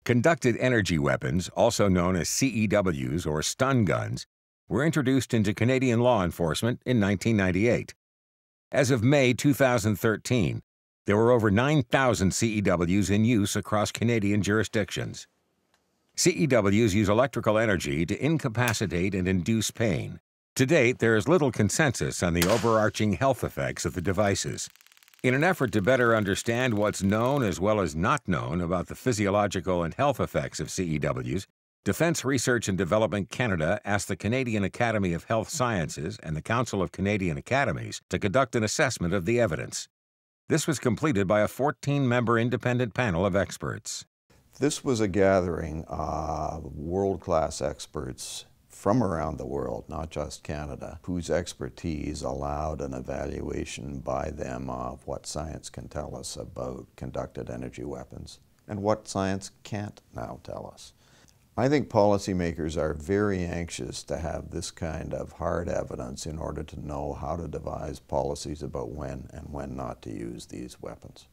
Conducted energy weapons, also known as CEWs or stun guns, were introduced into Canadian law enforcement in 1998. As of May 2013, there were over 9,000 CEWs in use across Canadian jurisdictions. CEWs use electrical energy to incapacitate and induce pain. To date, there is little consensus on the overarching health effects of the devices. In an effort to better understand what's known as well as not known about the physiological and health effects of CEWs, Defence Research and Development Canada asked the Canadian Academy of Health Sciences and the Council of Canadian Academies to conduct an assessment of the evidence. This was completed by a 14-member independent panel of experts. This was a gathering of world-class experts from around the world, not just Canada, whose expertise allowed an evaluation by them of what science can tell us about conducted energy weapons and what science can't now tell us. I think policymakers are very anxious to have this kind of hard evidence in order to know how to devise policies about when and when not to use these weapons.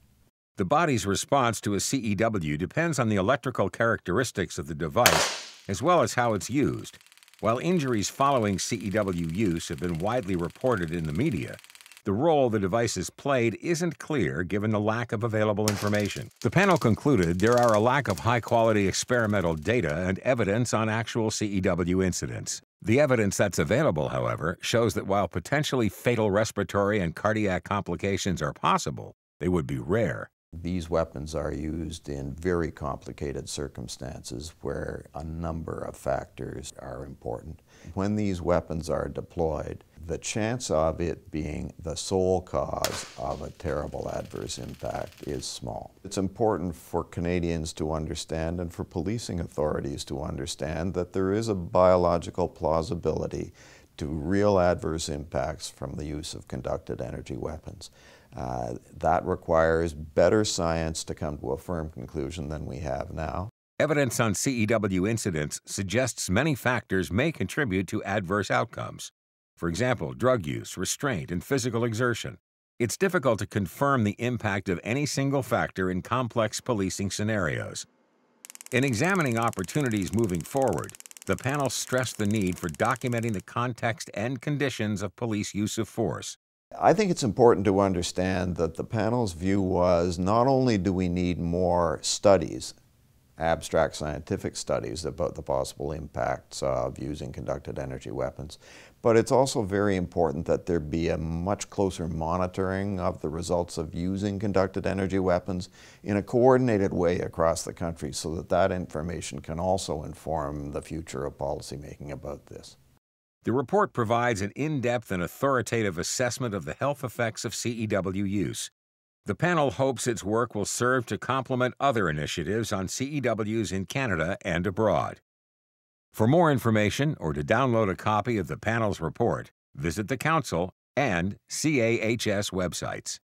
The body's response to a CEW depends on the electrical characteristics of the device as well as how it's used. While injuries following CEW use have been widely reported in the media, the role the devices played isn't clear given the lack of available information. The panel concluded there are a lack of high-quality experimental data and evidence on actual CEW incidents. The evidence that's available, however, shows that while potentially fatal respiratory and cardiac complications are possible, they would be rare. These weapons are used in very complicated circumstances where a number of factors are important. When these weapons are deployed, the chance of it being the sole cause of a terrible adverse impact is small. It's important for Canadians to understand and for policing authorities to understand that there is a biological plausibility to real adverse impacts from the use of conducted energy weapons. That requires better science to come to a firm conclusion than we have now. Evidence on CEW incidents suggests many factors may contribute to adverse outcomes. For example, drug use, restraint, and physical exertion. It's difficult to confirm the impact of any single factor in complex policing scenarios. In examining opportunities moving forward, the panel stressed the need for documenting the context and conditions of police use of force. I think it's important to understand that the panel's view was not only do we need more studies, abstract scientific studies about the possible impacts of using conducted energy weapons, but it's also very important that there be a much closer monitoring of the results of using conducted energy weapons in a coordinated way across the country so that that information can also inform the future of policymaking about this. The report provides an in-depth and authoritative assessment of the health effects of CEW use. The panel hopes its work will serve to complement other initiatives on CEWs in Canada and abroad. For more information or to download a copy of the panel's report, visit the Council and CAHS websites.